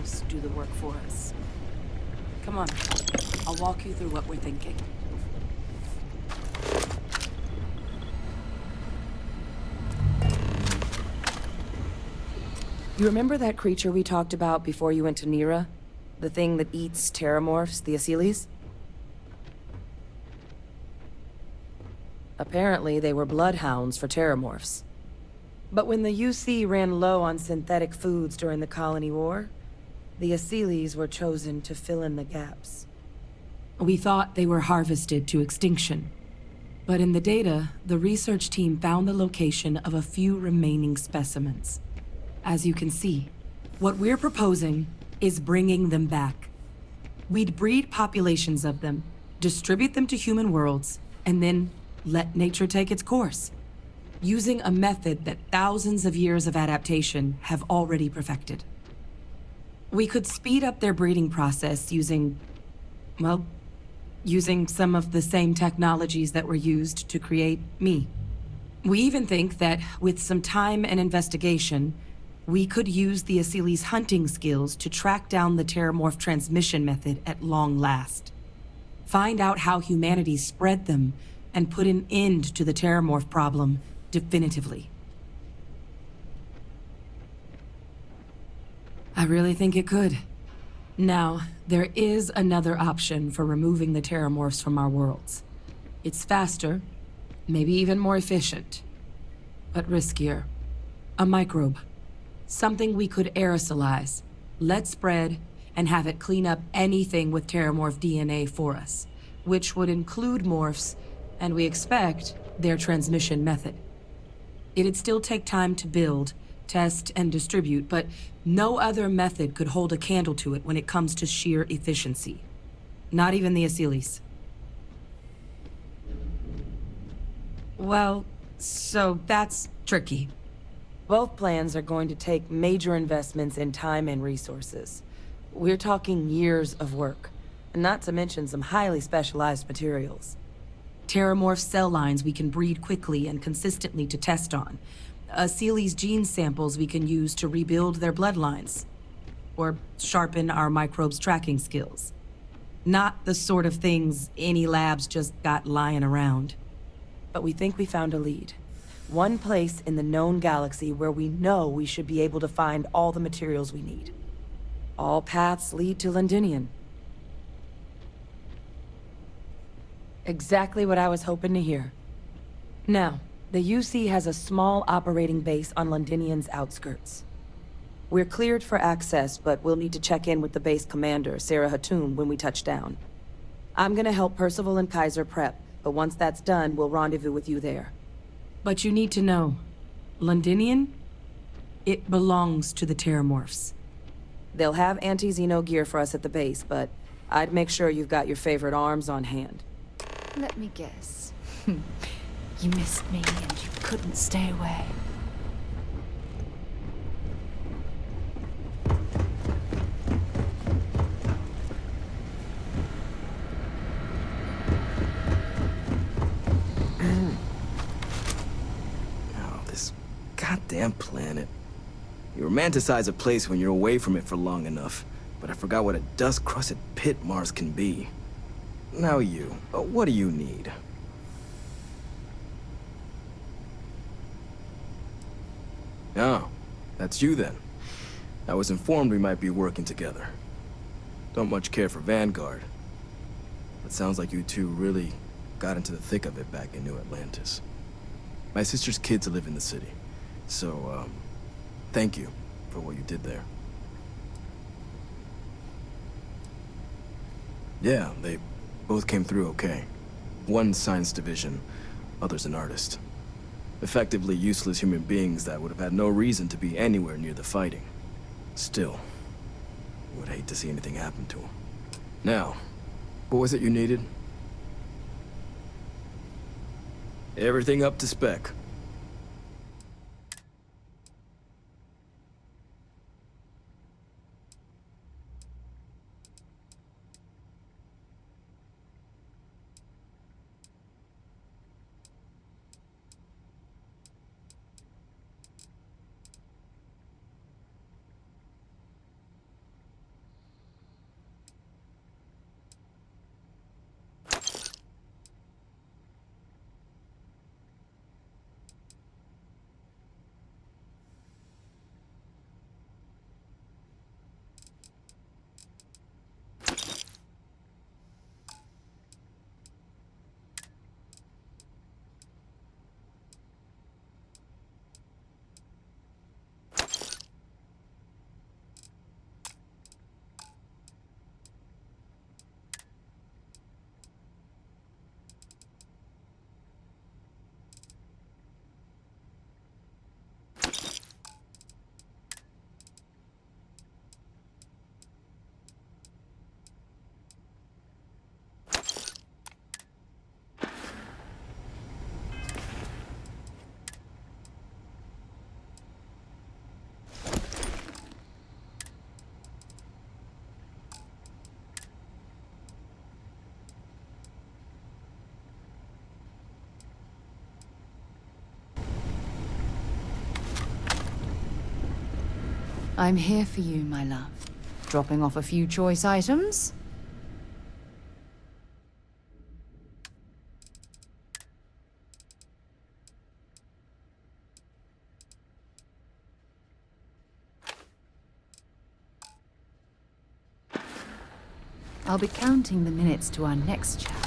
else do the work for us. Come on, I'll walk you through what we're thinking. You remember that creature we talked about before you went to Nira? The thing that eats terramorphs, the Asyles? Apparently, they were bloodhounds for terramorphs. But when the UC ran low on synthetic foods during the Colony War, the Asyles were chosen to fill in the gaps. We thought they were harvested to extinction. But in the data, the research team found the location of a few remaining specimens. As you can see, what we're proposing is bringing them back. We'd breed populations of them, distribute them to human worlds, and then let nature take its course, using a method that thousands of years of adaptation have already perfected. We could speed up their breeding process using some of the same technologies that were used to create me. We even think that with some time and investigation, we could use the Asyles' hunting skills to track down the terramorph transmission method at long last. Find out how humanity spread them and put an end to the terramorph problem definitively. I really think it could. Now, there is another option for removing the terramorphs from our worlds. It's faster, maybe even more efficient, but riskier. A microbe. Something we could aerosolize, let spread, and have it clean up anything with terramorph DNA for us, which would include morphs, and we expect their transmission method. It'd still take time to build, test, and distribute, but no other method could hold a candle to it when it comes to sheer efficiency. Not even the Asyles. Well, so that's tricky. Both plans are going to take major investments in time and resources. We're talking years of work, not to mention some highly specialized materials. Terramorph cell lines we can breed quickly and consistently to test on. Asyles' gene samples we can use to rebuild their bloodlines. Or sharpen our microbes' tracking skills. Not the sort of things any labs just got lying around. But we think we found a lead. One place in the known galaxy where we know we should be able to find all the materials we need. All paths lead to Londinion. Exactly what I was hoping to hear. Now, the UC has a small operating base on Londinion's outskirts. We're cleared for access, but we'll need to check in with the base commander, Sarah Hatum, when we touch down. I'm gonna help Percival and Kaiser prep, but once that's done, we'll rendezvous with you there. But you need to know, Londinion, it belongs to the terramorphs. They'll have anti-Xeno gear for us at the base, but I'd make sure you've got your favorite arms on hand. Let me guess. You missed me and you couldn't stay away. Oh, this goddamn planet. You romanticize a place when you're away from it for long enough, but I forgot what a dust-crusted pit Mars can be. Now you, what do you need? Oh, that's you then. I was informed we might be working together. Don't much care for Vanguard. But sounds like you two really got into the thick of it back in New Atlantis. My sister's kids live in the city, so, thank you for what you did there. Yeah, they both came through okay. One science division, other's an artist. Effectively useless human beings that would have had no reason to be anywhere near the fighting. Still, would hate to see anything happen to them. Now, what was it you needed? Everything up to spec. I'm here for you, my love. Dropping off a few choice items? I'll be counting the minutes to our next chat.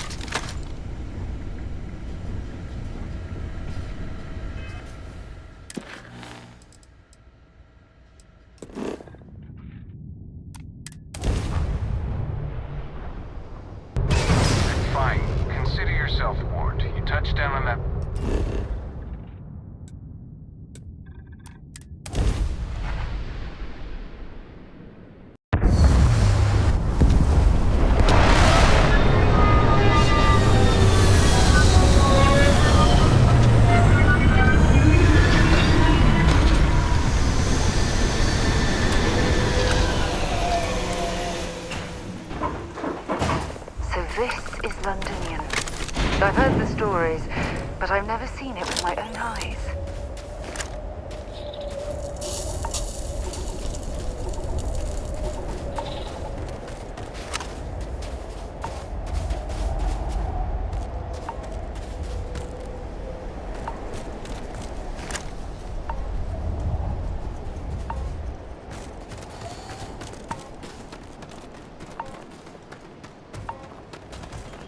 Fine. Consider yourself warned. You touched down on that... So this is Londinion. I've heard the stories, but I've never seen it with my own eyes.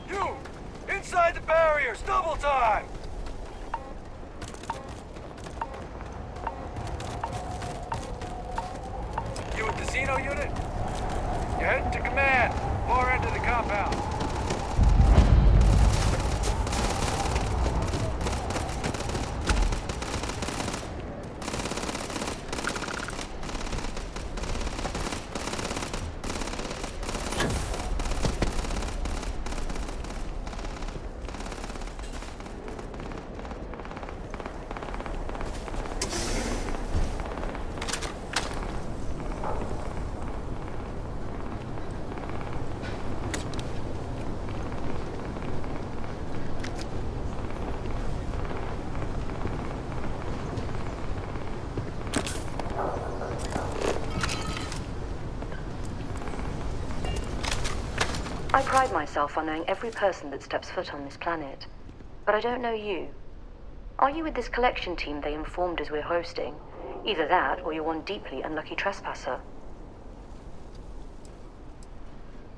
You! Inside the barriers! Double time! You a casino unit? You're heading to command. Far end of the compound. I pride myself on knowing every person that steps foot on this planet. But I don't know you. Are you with this collection team they informed us we're hosting? Either that, or you're one deeply unlucky trespasser.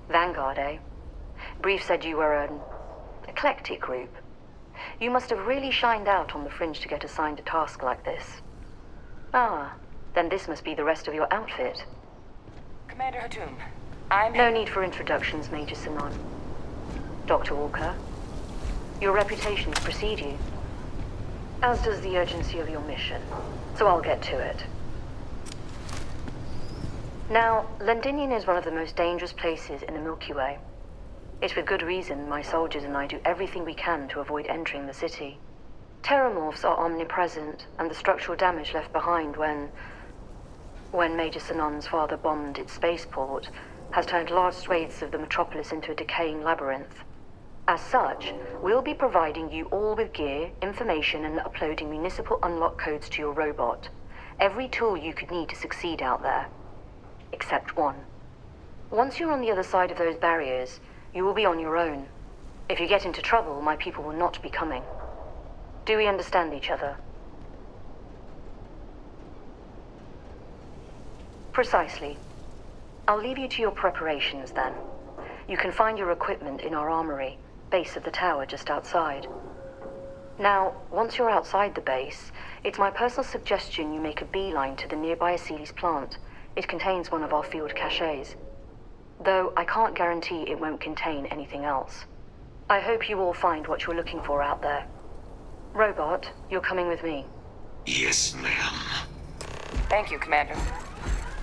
Vanguard, eh? Brief said you were an eclectic group. You must have really shined out on the fringe to get assigned a task like this. Ah, then this must be the rest of your outfit. Commander Hatum, No need for introductions, Major Sinon. Dr. Walker, your reputations precede you, as does the urgency of your mission, so I'll get to it. Now, Londinion is one of the most dangerous places in the Milky Way. It's with good reason my soldiers and I do everything we can to avoid entering the city. Terramorphs are omnipresent, and the structural damage left behind when Major Sinon's father bombed its spaceport has turned large swathes of the metropolis into a decaying labyrinth. As such, we'll be providing you all with gear, information, and uploading municipal unlock codes to your robot. Every tool you could need to succeed out there. Except one. Once you're on the other side of those barriers, you will be on your own. If you get into trouble, my people will not be coming. Do we understand each other? Precisely. I'll leave you to your preparations then. You can find your equipment in our armory, base of the tower just outside. Now, once you're outside the base, it's my personal suggestion you make a beeline to the nearby Aceles plant. It contains one of our field caches. Though I can't guarantee it won't contain anything else. I hope you all find what you're looking for out there. Robot, you're coming with me. Yes, ma'am. Thank you, Commander.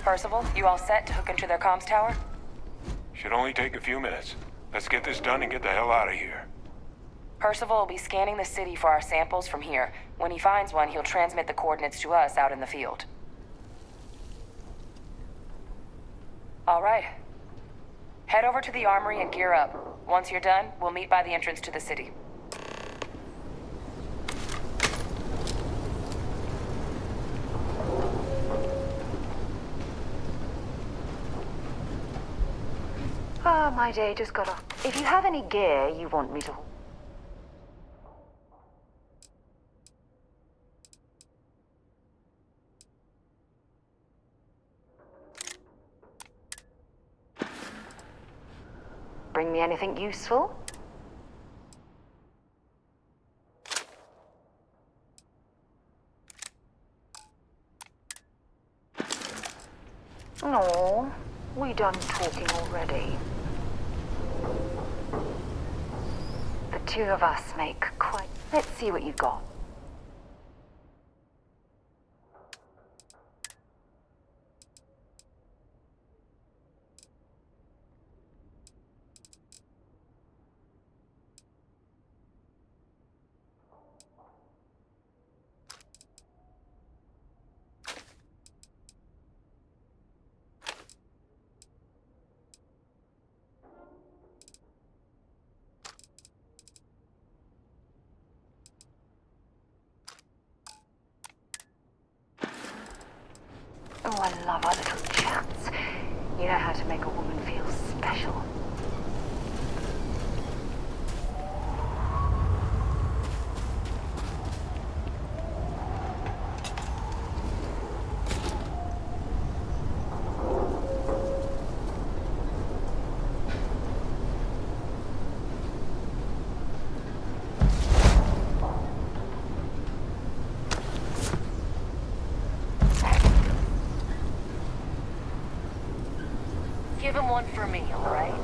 Percival, you all set to hook into their comms tower? Should only take a few minutes. Let's get this done and get the hell out of here. Percival will be scanning the city for our samples from here. When he finds one, he'll transmit the coordinates to us out in the field. All right. Head over to the armory and gear up. Once you're done, we'll meet by the entrance to the city. Ah, my day just got off. If you have any gear you want me to... Bring me anything useful? No, we done talking already. The two of us make quite... Let's see what you got. Oh, I love our little chats. You know how to make a woman feel special. Give him one for me, all right?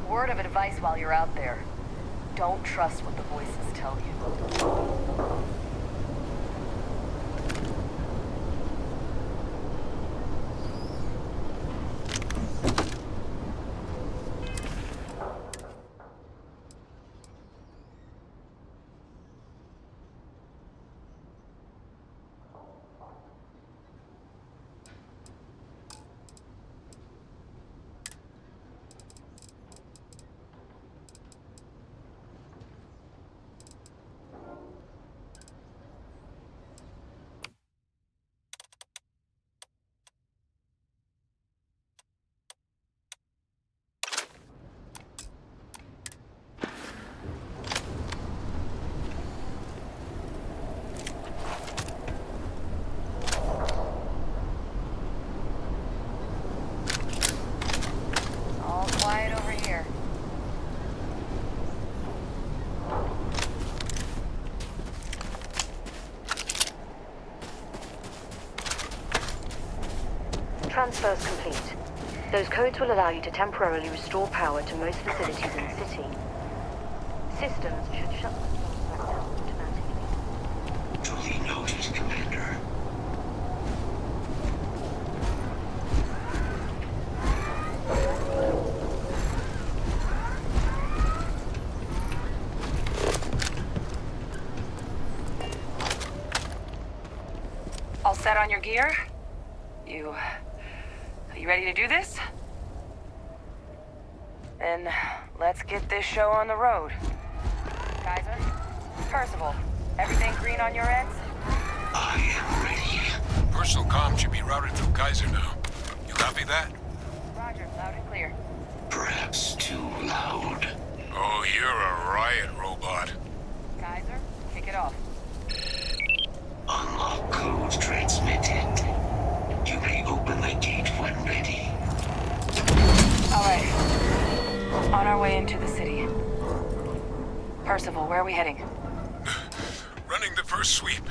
Word of advice while you're out there. Don't trust what the voices tell you. Quiet over here. Transfers complete. Those codes will allow you to temporarily restore power to most facilities in the city. Systems should shut themselves back down automatically. Duly noted, Commander. All set on your gear? Are you ready to do this? Then let's get this show on the road. Kaiser? Percival, everything green on your ends? I am ready. Personal comm should be routed through Kaiser now. You copy that? Roger, loud and clear. Perhaps too loud. Oh, you're a riot robot. Kaiser, kick it off. Unlock code transmitted. You may open the gate when ready. All right. On our way into the city. Percival, where are we heading? Running the first sweep.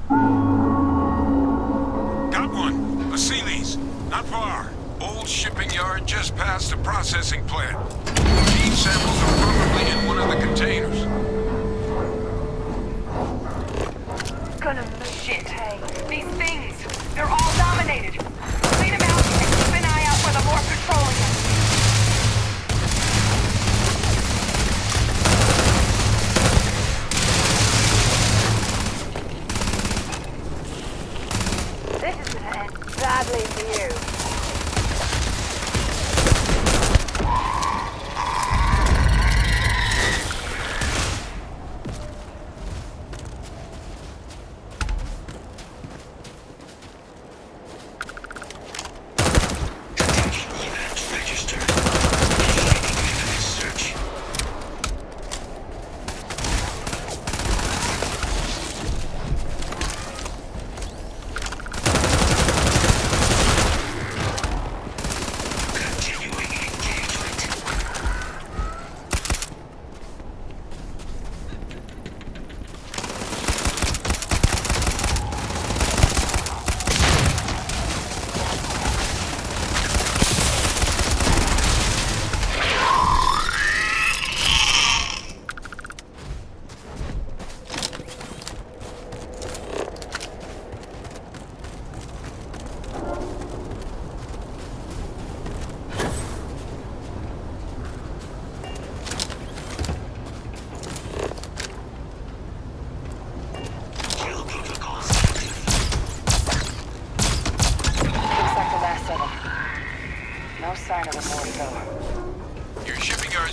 Got one. A Sealy's. Not far. Old shipping yard just past the processing plant. Gene samples are probably in one of the containers. Gonna move. Shit. These things, they're all dominated. Clean them out and keep an eye out for the more patrolling.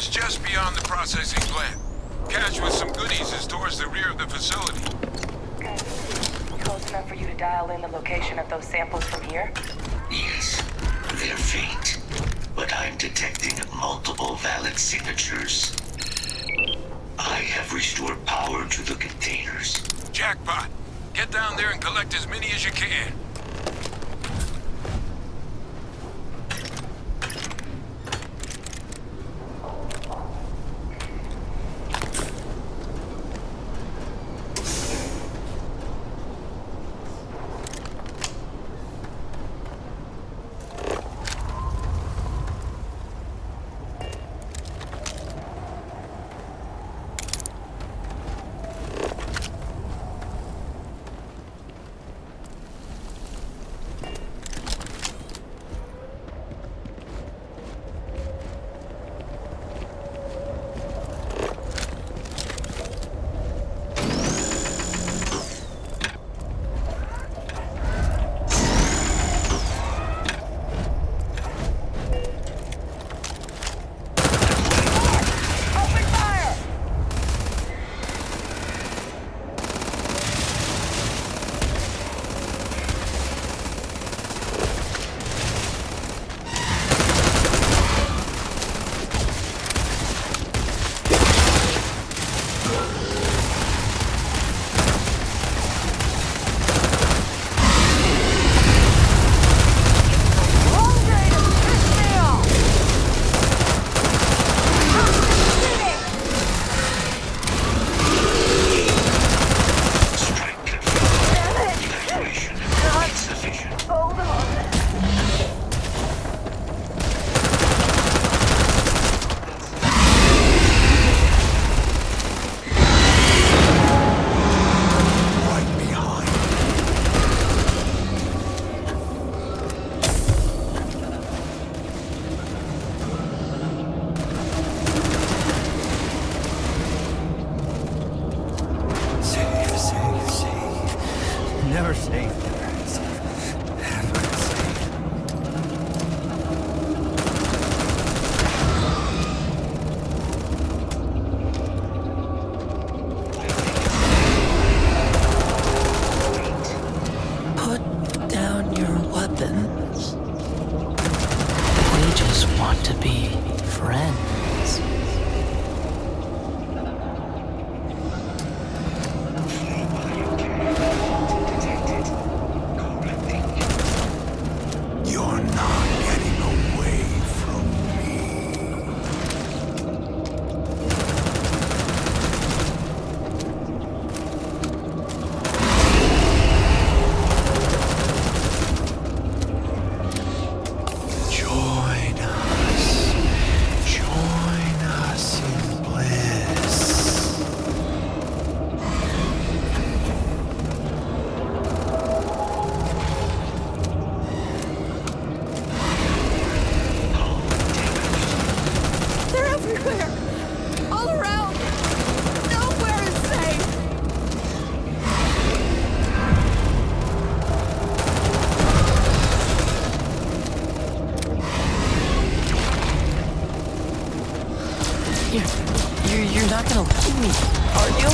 is just beyond the processing plant. Cache with some goodies is towards the rear of the facility. Good. Close enough for you to dial in the location of those samples from here? Yes, they're faint, but I'm detecting multiple valid signatures. I have restored power to the containers. Jackpot! Get down there and collect as many as you can. Never safe. Never safe. Never safe. Put down your weapons. We just want to be friends. You're not getting away from me. Join us. Join us in bliss. They're everywhere! All around! Nowhere is safe! You're not gonna leave me, are you?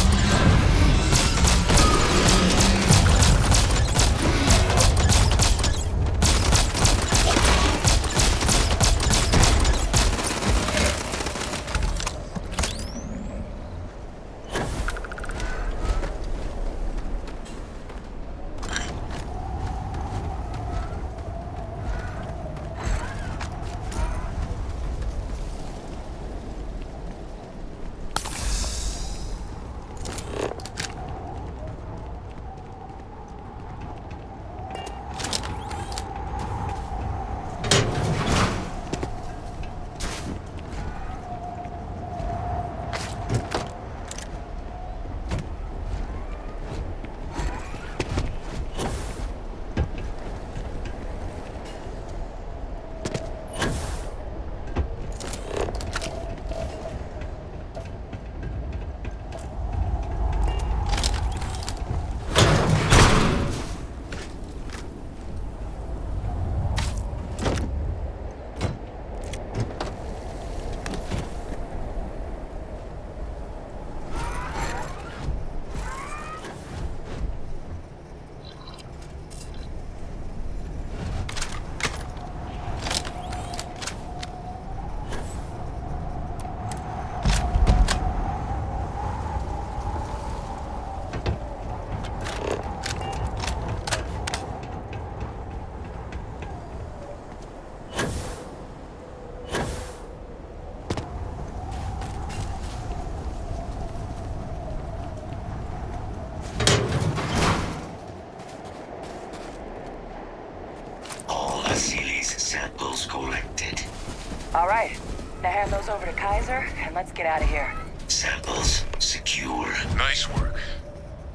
hand those over to Kaiser, and let's get out of here. Samples secure. Nice work.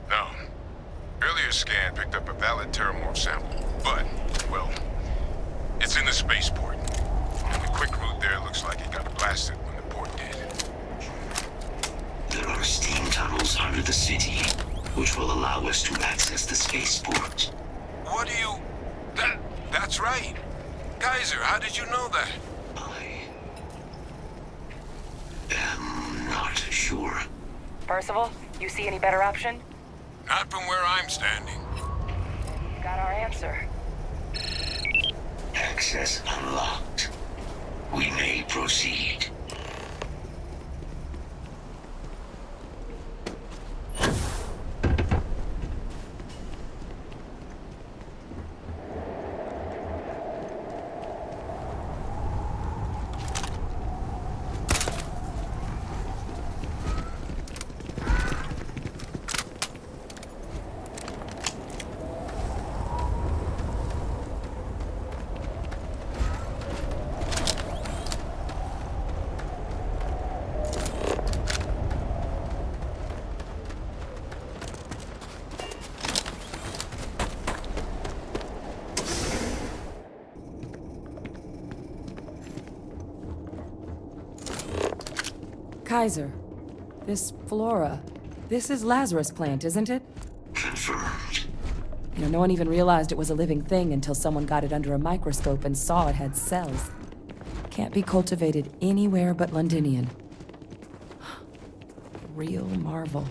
No. Earlier scan picked up a valid terramorph sample, but, well, it's in the spaceport. And the quick route there looks like it got blasted when the port did. There are steam tunnels under the city, which will allow us to access the spaceport. What do you... That's right. Kaiser, how did you know that? I am not sure. Percival, you see any better option? Not from where I'm standing. You got our answer. Access unlocked. We may proceed. Kaiser, this flora, this is Lazarus plant, isn't it? Confirmed. You know, no one even realized it was a living thing until someone got it under a microscope and saw it had cells. Can't be cultivated anywhere but Londinion. Real marvel.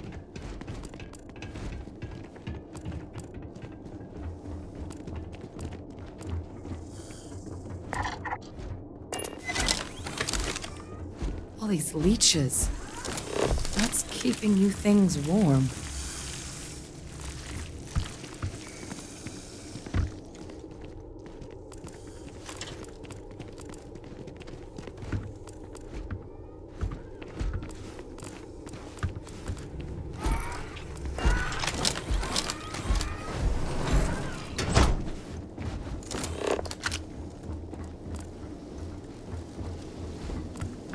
All these leeches. What's keeping you things warm?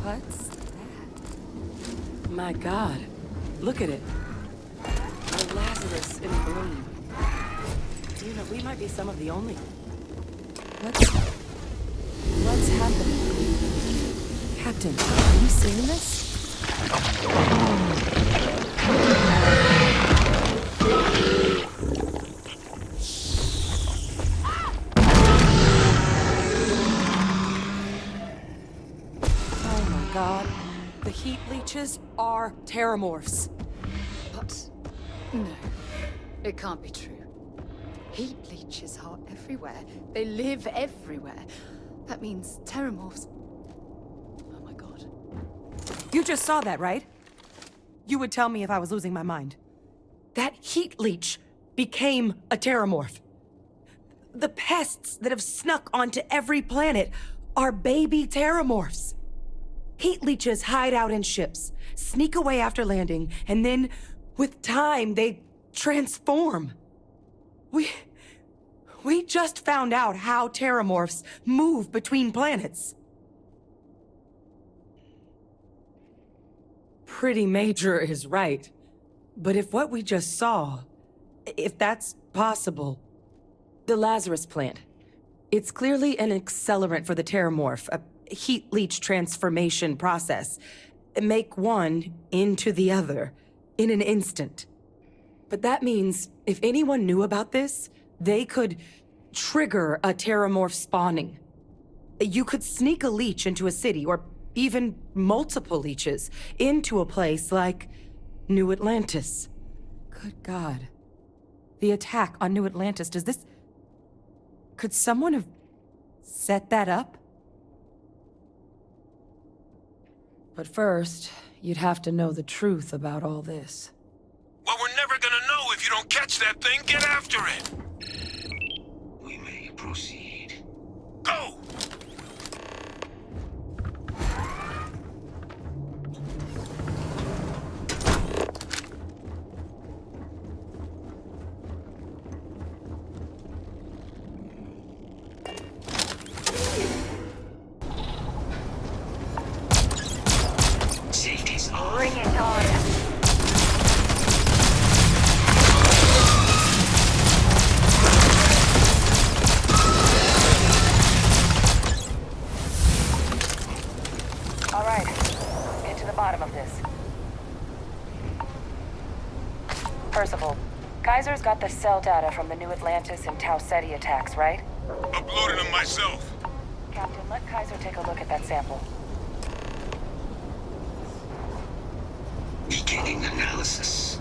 What's that? My God, look at it. A Lazarus in bloom. You know, we might be some of the only... What's happening? Captain, are you seeing this? God, the heat leeches are terramorphs. What? No, it can't be true. Heat leeches are everywhere. They live everywhere. That means terramorphs... Oh my God. You just saw that, right? You would tell me if I was losing my mind. That heat leech became a terramorph. The pests that have snuck onto every planet are baby terramorphs. Heat leeches hide out in ships, sneak away after landing, and then, with time, they transform. We just found out how terramorphs move between planets. Pretty Major is right. But if what we just saw, if that's possible, the Lazarus plant, it's clearly an accelerant for the terramorph, a heat leech transformation process. Make one into the other in an instant. But that means if anyone knew about this, they could trigger a terramorph spawning. You could sneak a leech into a city, or even multiple leeches, into a place like New Atlantis. Good God. The attack on New Atlantis, does this... Could someone have set that up? But first, you'd have to know the truth about all this. Well, we're never gonna know if you don't catch that thing. Get after it! We may proceed. Go! Bring it on. All right, get to the bottom of this. Percival, Kaiser's got the cell data from the New Atlantis and Tau Ceti attacks, right? Uploaded them myself. Captain, let Kaiser take a look at that sample. Beginning analysis.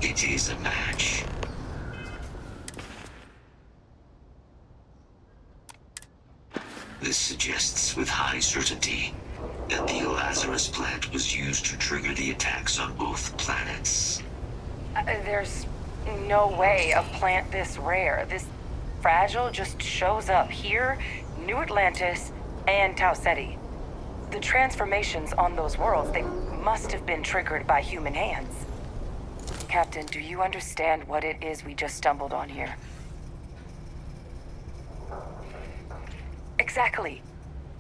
It is a match. This suggests with high certainty that the Lazarus plant was used to trigger the attacks on both planets. There's no way a plant this rare, this fragile, just shows up here, New Atlantis, and Tau Ceti. The transformations on those worlds, they must have been triggered by human hands. Captain, do you understand what it is we just stumbled on here? Exactly.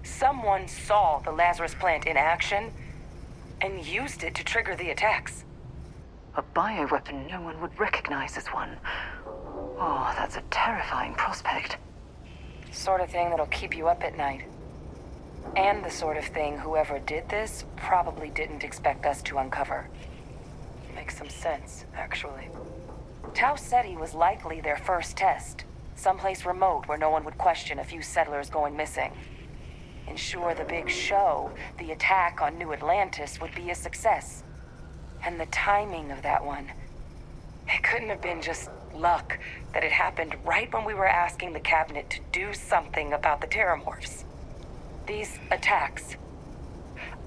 Someone saw the Lazarus plant in action and used it to trigger the attacks. A bioweapon no one would recognize as one. Oh, that's a terrifying prospect. Sort of thing that'll keep you up at night. And the sort of thing whoever did this probably didn't expect us to uncover. Makes some sense, actually. Tau Ceti was likely their first test. Someplace remote where no one would question a few settlers going missing. Ensure the big show, the attack on New Atlantis, would be a success. And the timing of that one, it couldn't have been just luck that it happened right when we were asking the cabinet to do something about the terramorphs. These attacks,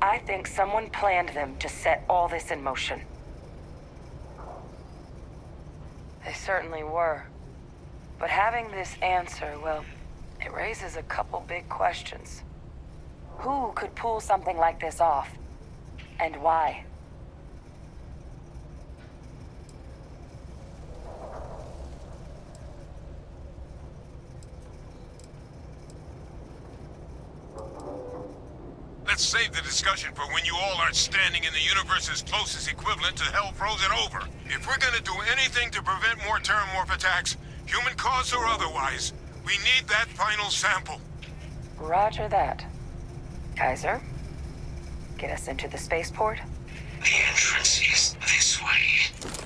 I think someone planned them to set all this in motion. They certainly were. But having this answer, well, it raises a couple big questions. Who could pull something like this off? And why? Let's save the discussion for when you all aren't standing in the universe's closest equivalent to hell frozen over. If we're gonna do anything to prevent more terramorph attacks, human cause or otherwise, we need that final sample. Roger that. Kaiser, get us into the spaceport? The entrance is this way.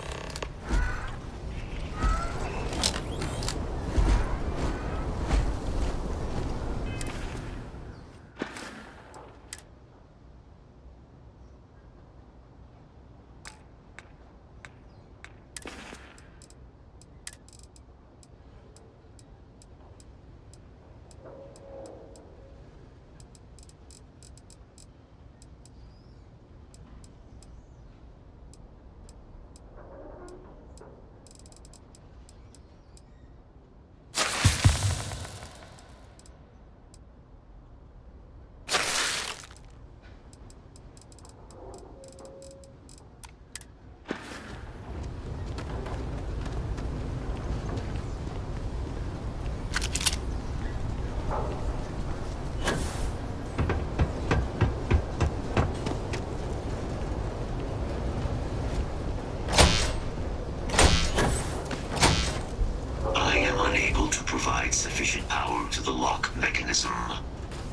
Sufficient power to the lock mechanism.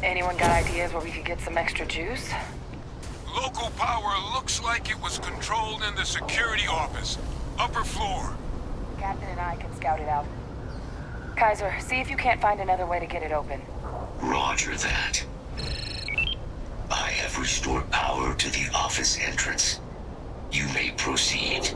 Anyone got ideas where we could get some extra juice? Local power looks like it was controlled in the security office. Upper floor. Captain and I can scout it out. Kaiser, see if you can't find another way to get it open. Roger that. I have restored power to the office entrance. You may proceed.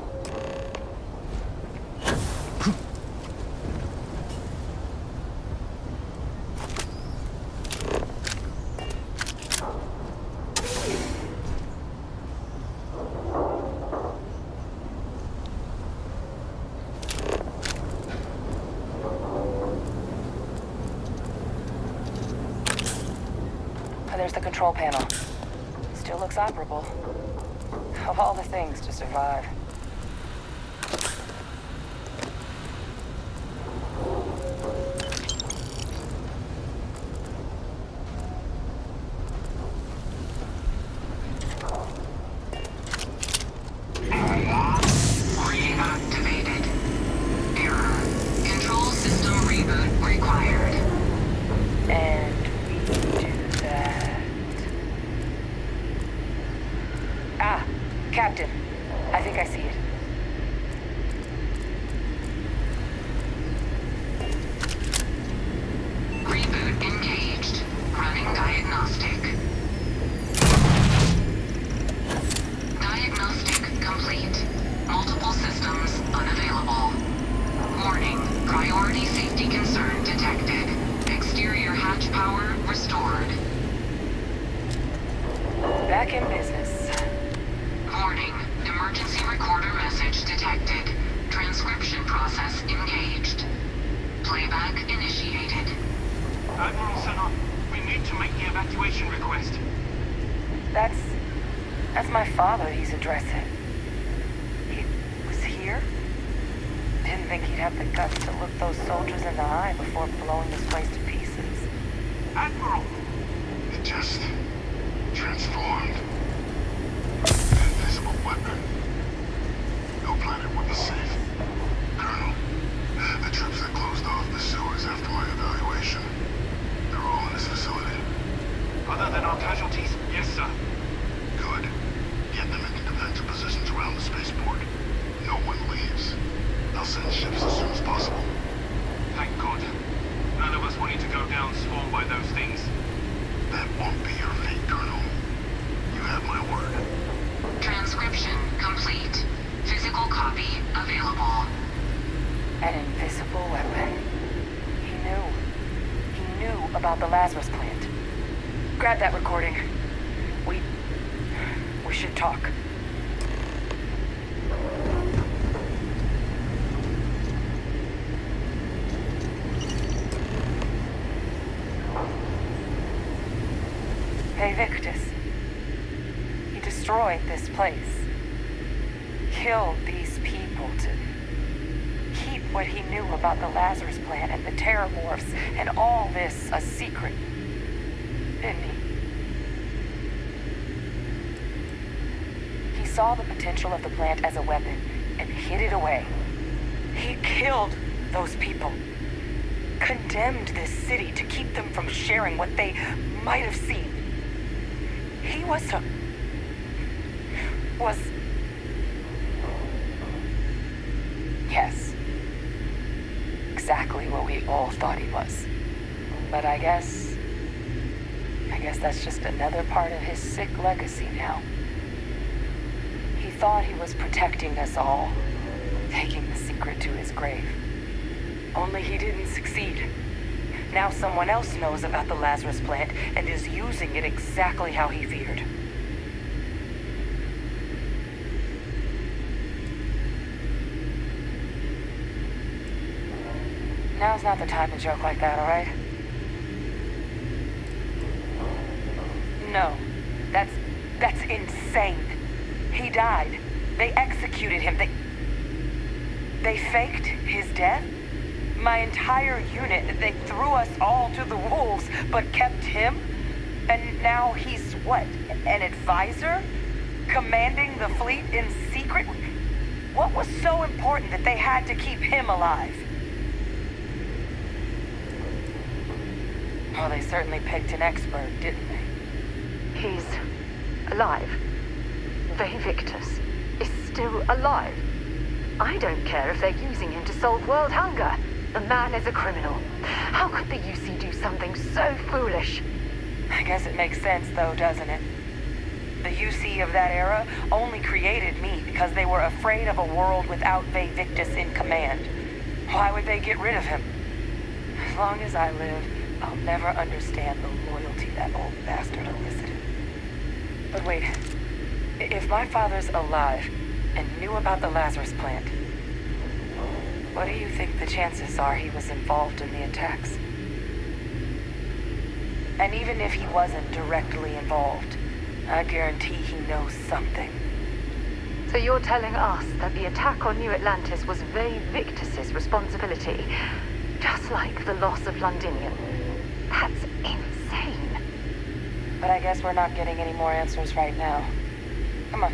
There's the control panel. Still looks operable. Of all the things to survive. Captain, I think I see it. Reboot engaged. Running diagnostic. Diagnostic complete. Multiple systems unavailable. Warning, priority safety concern detected. Exterior hatch power restored. Back in business. Warning, emergency recorder message detected. Transcription process engaged. Playback initiated. Admiral Sana, we need to make the evacuation request. That's my father he's addressing. He was here? Didn't think he'd have the guts to look those soldiers in the eye before blowing this place to pieces. Admiral! It just transformed. An invisible weapon. No planet would be safe. Colonel, the troops that closed off the sewers after my evaluation, they're all in this facility. Other than our casualties, yes, sir. Good. Get them into defensive positions around the spaceport. No one leaves. I'll send ships as soon as possible. Thank God. None of us wanted to go down swarmed by those things. That won't be your fate, Colonel. You have my word. Transcription complete. Physical copy available. An invisible weapon. He knew. He knew about the Lazarus plant. Grab that recording. We should talk. Vae Victis. He destroyed this place. Killed these people to keep what he knew about the Lazarus plant and the Terramorphs and all this a secret. Didn't he? He saw the potential of the plant as a weapon and hid it away. He killed those people. Condemned this city to keep them from sharing what they might have seen. He was yes. Exactly what we all thought he was. But I guess that's just another part of his sick legacy now. He thought he was protecting us all, taking the secret to his grave. Only he didn't succeed. Now someone else knows about the Lazarus plant and is using it exactly how he feared. Now's not the time to joke like that, all right? No, that's insane. He died. They executed him. They faked his death? My entire unit, they threw us all to the wolves, but kept him? And now he's what, an advisor? Commanding the fleet in secret? What was so important that they had to keep him alive? Oh, they certainly picked an expert, didn't they? He's alive. Vae Victis is still alive. I don't care if they're using him to solve world hunger. The man is a criminal. How could the UC do something so foolish? I guess it makes sense, though, doesn't it? The UC of that era only created me because they were afraid of a world without Vae Victis in command. Why would they get rid of him? As long as I live, I'll never understand the loyalty that old bastard elicited. But wait, if my father's alive and knew about the Lazarus plant, what do you think the chances are he was involved in the attacks? And even if he wasn't directly involved, I guarantee he knows something. So you're telling us that the attack on New Atlantis was Vae Victis' responsibility, just like the loss of Londinion? That's insane. But I guess we're not getting any more answers right now. Come on,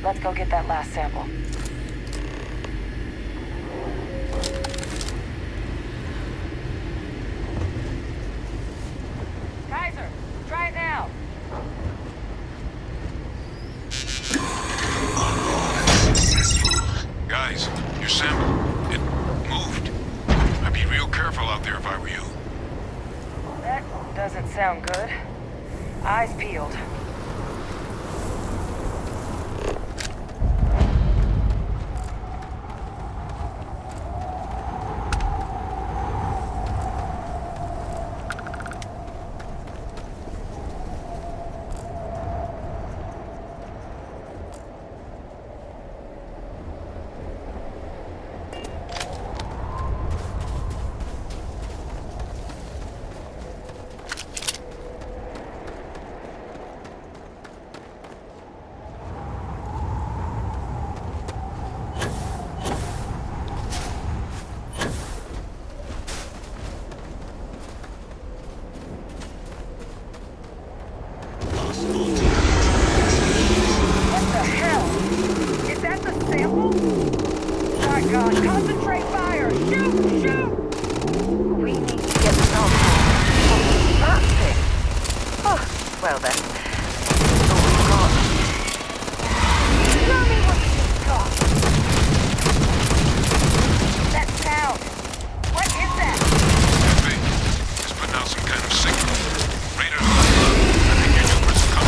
let's go get that last sample. Kaiser, try it now. sound good. Eyes peeled. What the hell? Is that the sample? My God, concentrate fire! Shoot! Shoot! We need to get the sample from that thing. Oh, well then. That's all we've got. Tell me what you've got. That sound! What is that? Vae, it's putting out some kind of signal. Radar, I think your numbers are coming.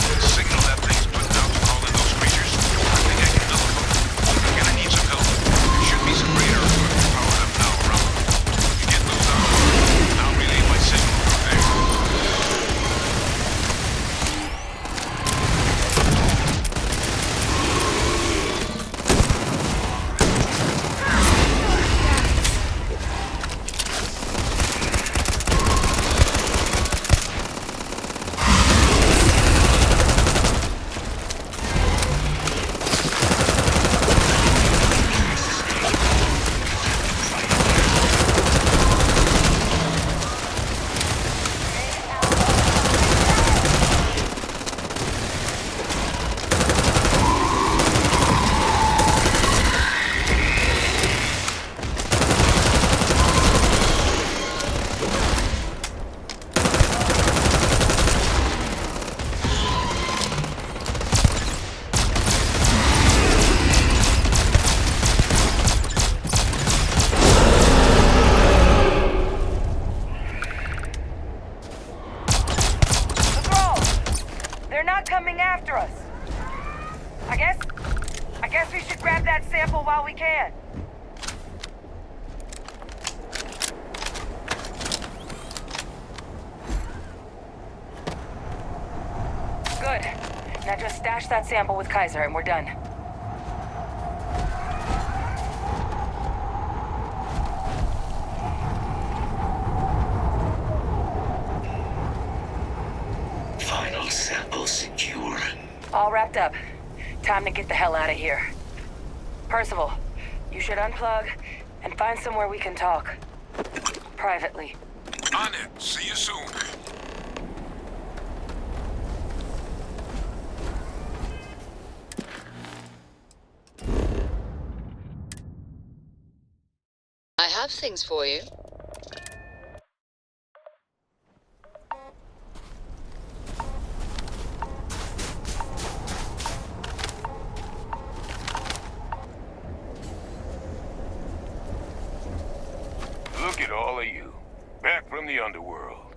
The signal that thing's putting out to call in those creatures, I think I can nullify it. I'm gonna need some help. There should be some radar equipment powered up now around. You get those out, and I'll relay my signal from there. They're not coming after us. I guess we should grab that sample while we can. Good. Now just stash that sample with Kaiser and we're done. Final sample secure. All wrapped up. Time to get the hell out of here. Percival, you should unplug and find somewhere we can talk. Privately. On it. See you soon. I have things for you. Look at all of you. Back from the underworld.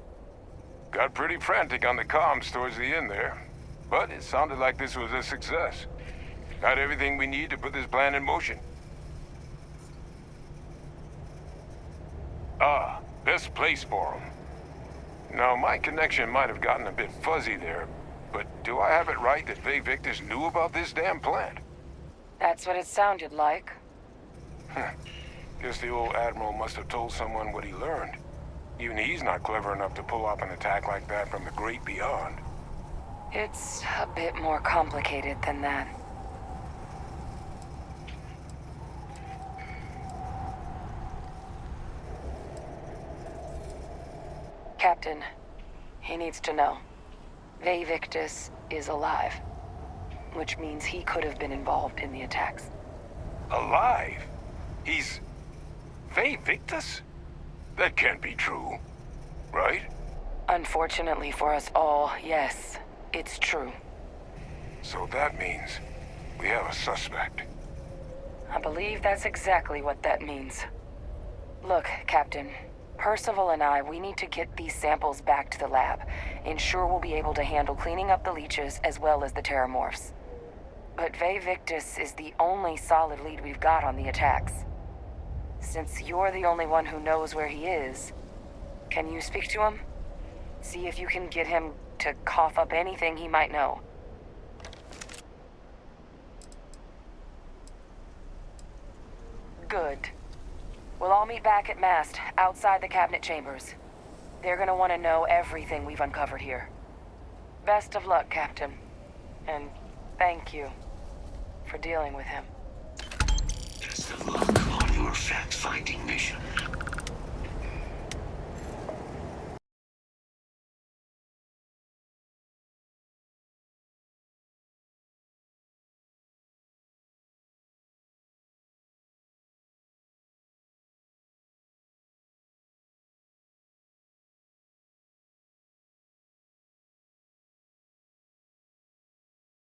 Got pretty frantic on the comms towards the end there. But it sounded like this was a success. Got everything we need to put this plan in motion. Ah, best place for them. Now, my connection might have gotten a bit fuzzy there, but do I have it right that Vae Victis knew about this damn plant? That's what it sounded like. Guess the old Admiral must have told someone what he learned. Even he's not clever enough to pull off an attack like that from the great beyond. It's a bit more complicated than that. Captain, he needs to know. Vae Victis is alive, which means he could have been involved in the attacks. Alive? He's... Vae Victis? That can't be true, right? Unfortunately for us all, yes, it's true. So that means we have a suspect. I believe that's exactly what that means. Look, Captain. Percival and we need to get these samples back to the lab. Ensure we'll be able to handle cleaning up the leeches as well as the terramorphs. But Vae Victis is the only solid lead we've got on the attacks. Since you're the only one who knows where he is, can you speak to him? See if you can get him to cough up anything he might know. Good. We'll all meet back at mast, outside the cabinet chambers. They're gonna want to know everything we've uncovered here. Best of luck, Captain. And thank you for dealing with him. Best of luck on your fact-finding mission.